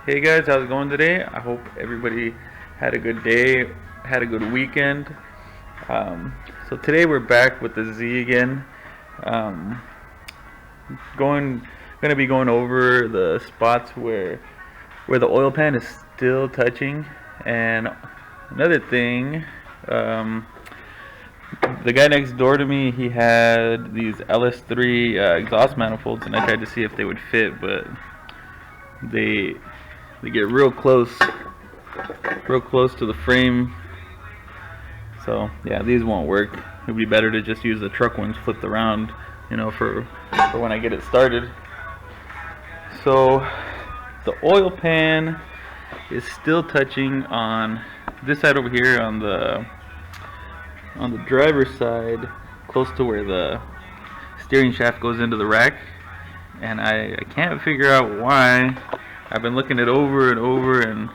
Hey guys, how's it going today? I hope everybody had a good day, had a good weekend. So today we're back with the Z again. Um, going, gonna be going over the spots where the oil pan is still touching, and another thing. Um, the guy next door to me, he had these LS3 exhaust manifolds, and I tried to see if they would fit, but they they get real close to the frame. So yeah, these won't work. It would be better to just use the truck ones flipped around, for when I get it started. So the oil pan is still touching on this side over here on the driver's side, close to where the steering shaft goes into the rack, and I can't figure out why. I've been looking it over and over, and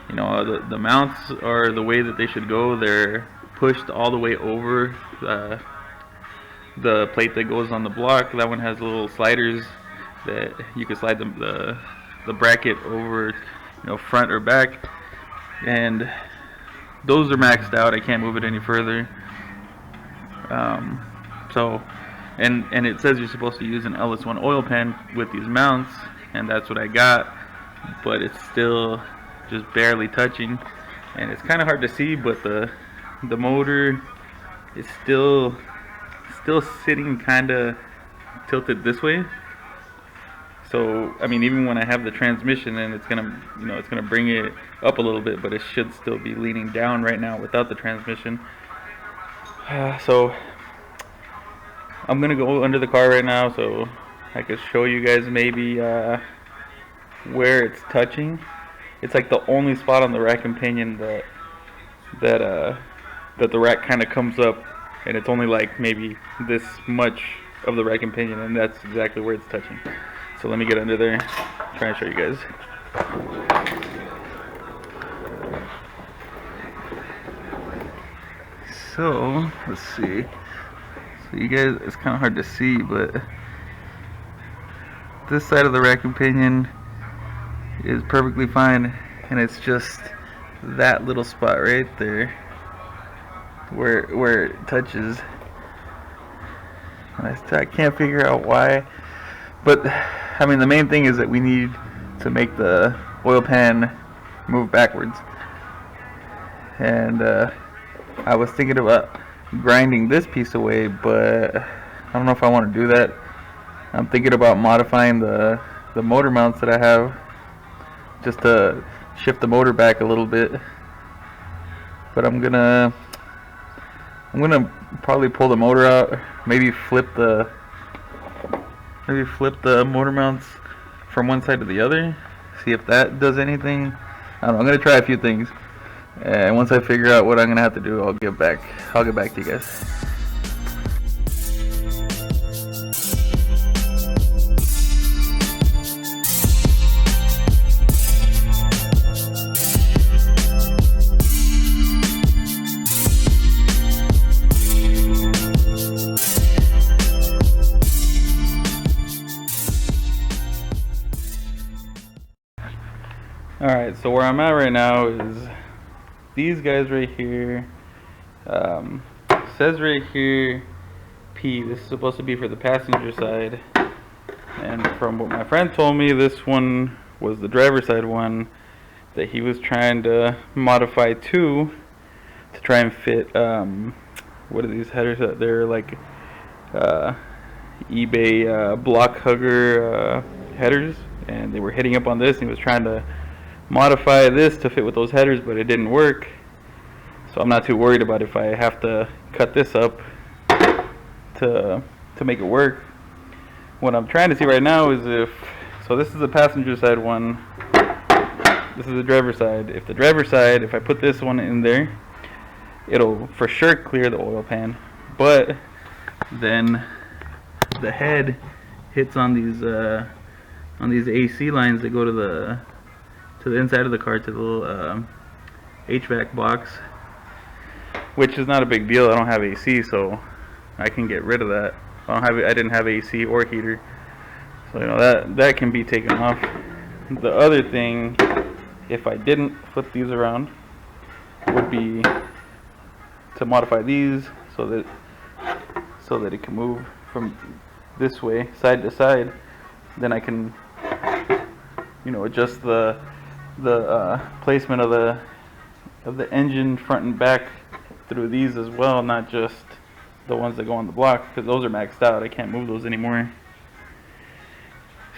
the mounts are the way that they should go. They're pushed all the way over the plate that goes on the block. That one has little sliders that you can slide the bracket over, front or back, and those are maxed out. I can't move it any further. So, and it says you're supposed to use an LS1 oil pan with these mounts, and that's what I got, but it's still just barely touching, and it's kind of hard to see, but the motor is still sitting kind of tilted this way. So I mean, even when I have the transmission, and it's gonna bring it up a little bit, but it should still be leaning down right now without the transmission. So I'm gonna go under the car right now so I could show you guys maybe where it's touching. It's like the only spot on the rack and pinion that the rack kind of comes up, and it's only like maybe this much of the rack and pinion, and that's exactly where it's touching. So let me get under there, try and show you guys. So let's see. So you guys, it's kind of hard to see, but this side of the rack and pinion is perfectly fine, and it's just that little spot right there where it touches. I can't figure out why, but I mean, the main thing is that we need to make the oil pan move backwards, and I was thinking about grinding this piece away, but I don't know if I want to do that. I'm thinking about modifying the motor mounts that I have, just to shift the motor back a little bit. But I'm gonna probably pull the motor out, maybe flip the motor mounts from one side to the other, see if that does anything. I don't know, I'm gonna try a few things, and once I figure out what I'm gonna have to do, I'll get back to you guys. Alright, so where I'm at right now is these guys right here. Says right here P. This is supposed to be for the passenger side, and from what my friend told me, this one was the driver's side one that he was trying to modify to try and fit what are these headers? They're like eBay block hugger headers, and they were hitting up on this, and he was trying to modify this to fit with those headers, but it didn't work. So I'm not too worried about if I have to cut this up to make it work. What I'm trying to see right now is so this is the passenger side one, this is the driver's side. If the driver's side, if I put this one in there, it'll for sure clear the oil pan, but then the head hits on these AC lines that go to the inside of the car, to the little HVAC box, which is not a big deal. I don't have AC, so I can get rid of that. I didn't have AC or heater, so that can be taken off. the other thing, if I didn't flip these around, would be to modify these so that it can move from this way, side to side. Then I can, you know, adjust the placement of the engine front and back through these as well, not just the ones that go on the block, because those are maxed out. I can't move those anymore.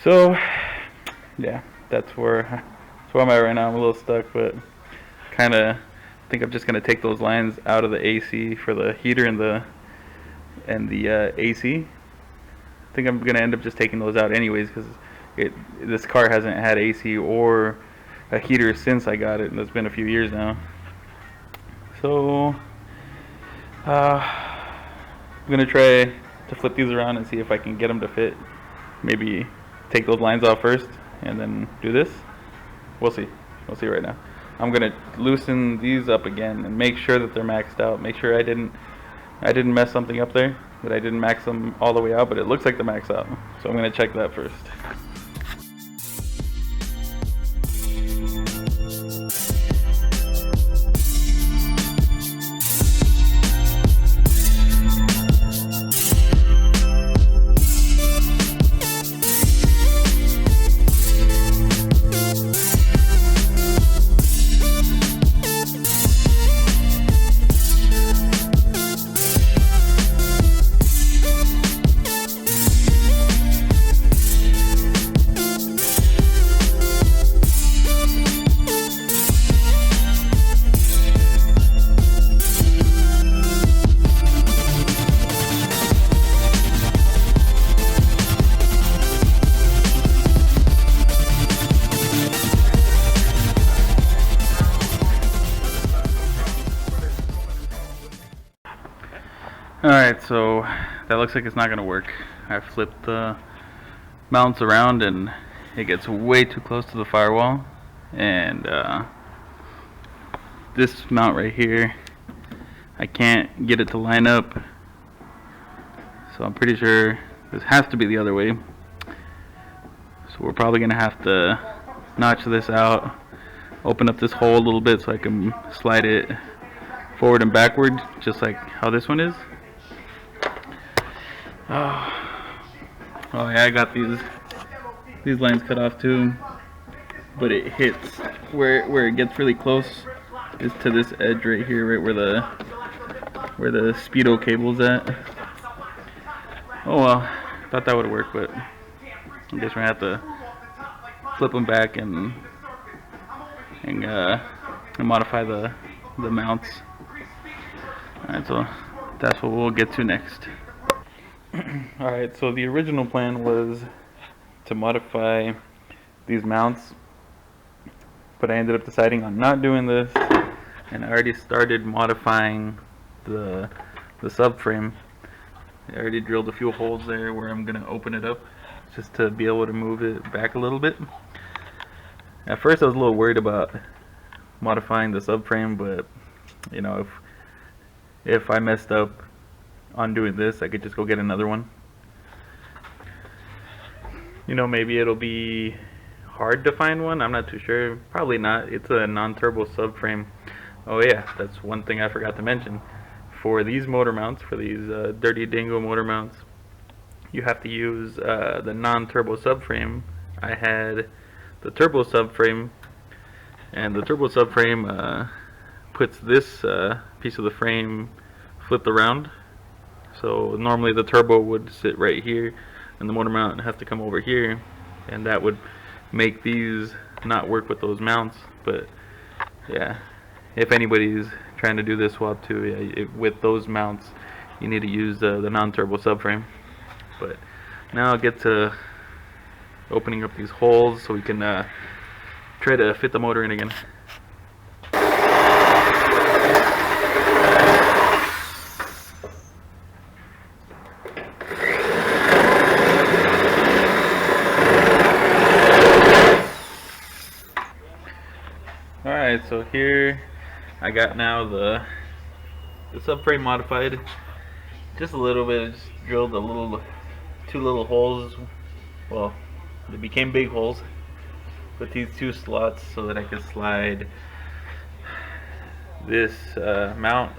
So yeah, that's where I'm at right now. I'm a little stuck, but kind of think I'm just gonna take those lines out of the AC for the heater and the AC. I think I'm gonna end up just taking those out anyways, because this car hasn't had AC or a heater since I got it, and it's been a few years now. So I'm gonna try to flip these around and see if I can get them to fit. Maybe take those lines off first and then do this. We'll see right now. I'm gonna loosen these up again and make sure that they're maxed out. Make sure I didn't mess something up there, that I didn't max them all the way out, but it looks like they're maxed out. So I'm gonna check that first. Alright, so that looks like it's not gonna work. I flipped the mounts around and it gets way too close to the firewall, and this mount right here, I can't get it to line up, so I'm pretty sure this has to be the other way. So we're probably gonna have to notch this out, open up this hole a little bit so I can slide it forward and backward, just like how this one is. Oh yeah, I got these lines cut off too, but it hits where it gets really close is to this edge right here, right where the speedo cable's at. Oh well, thought that would work, but I guess we're gonna have to flip them back and modify the mounts. Alright, so that's what we'll get to next. Alright, so the original plan was to modify these mounts, but I ended up deciding on not doing this, and I already started modifying the subframe. I already drilled a few holes there where I'm gonna open it up just to be able to move it back a little bit. At first I was a little worried about modifying the subframe, but you know, if I messed up on doing this, I could just go get another one. You know, maybe it'll be hard to find one, I'm not too sure. Probably not. It's a non-turbo subframe. Oh yeah, that's one thing I forgot to mention. For these motor mounts, for these dirty dingo motor mounts, you have to use the non-turbo subframe. I had the turbo subframe, and the turbo subframe puts this piece of the frame flipped around. So normally the turbo would sit right here and the motor mount has to come over here, and that would make these not work with those mounts. But yeah, if anybody's trying to do this swap too, yeah, with those mounts you need to use the non-turbo subframe. But now I'll get to opening up these holes so we can try to fit the motor in again. Alright, so here I got now the subframe modified just a little bit. I just drilled two little holes. Well, they became big holes with these two slots so that I could slide this mount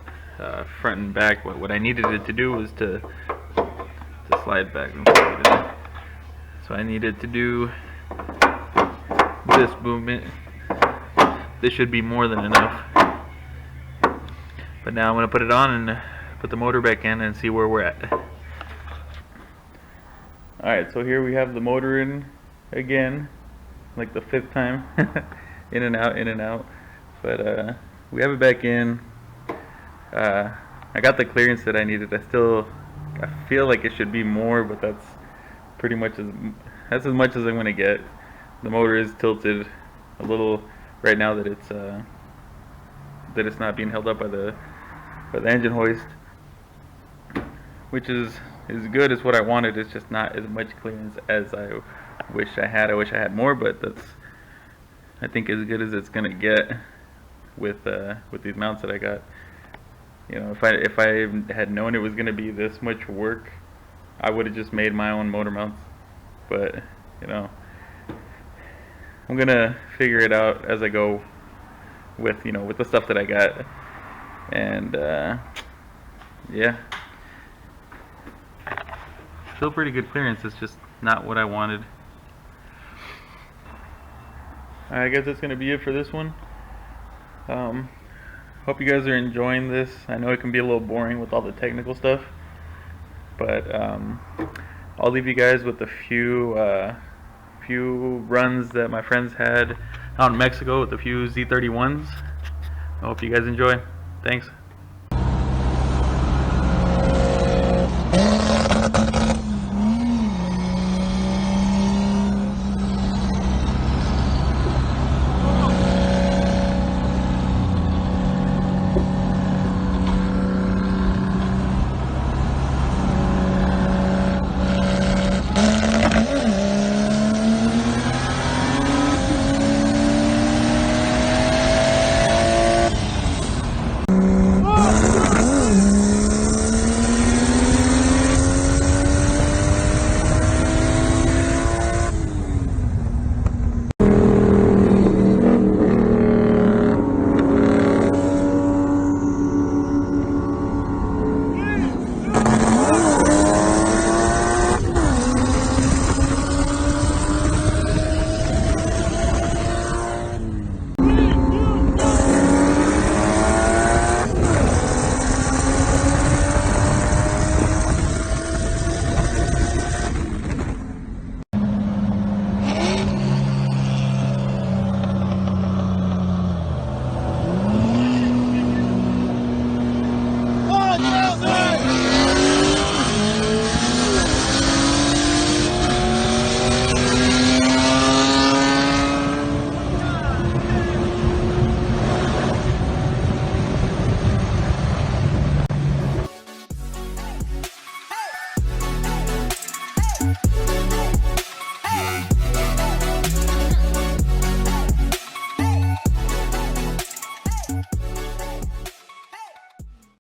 front and back. What I needed it to do was to slide back. So I needed to do this movement. This should be more than enough. But now I'm going to put it on and put the motor back in and see where we're at. Alright, so here we have the motor in again, like the 5th time. in and out, in and out. But we have it back in. I got the clearance that I needed. I feel like it should be more, but that's pretty much as much as I'm going to get. The motor is tilted a little right now that it's not being held up by the engine hoist, which is good. It's what I wanted. It's just not as much clearance as I wish I had. I wish I had more, but that's, I think, as good as it's gonna get with these mounts that I got. You know, if I had known it was gonna be this much work, I would have just made my own motor mounts. But you know, I'm gonna figure it out as I go with the stuff that I got. And yeah, still pretty good clearance. It's just not what I wanted. I guess that's gonna be it for this one. Hope you guys are enjoying this. I know it can be a little boring with all the technical stuff, but I'll leave you guys with a few runs that my friends had out in Mexico with a few Z31s. I hope you guys enjoy. Thanks.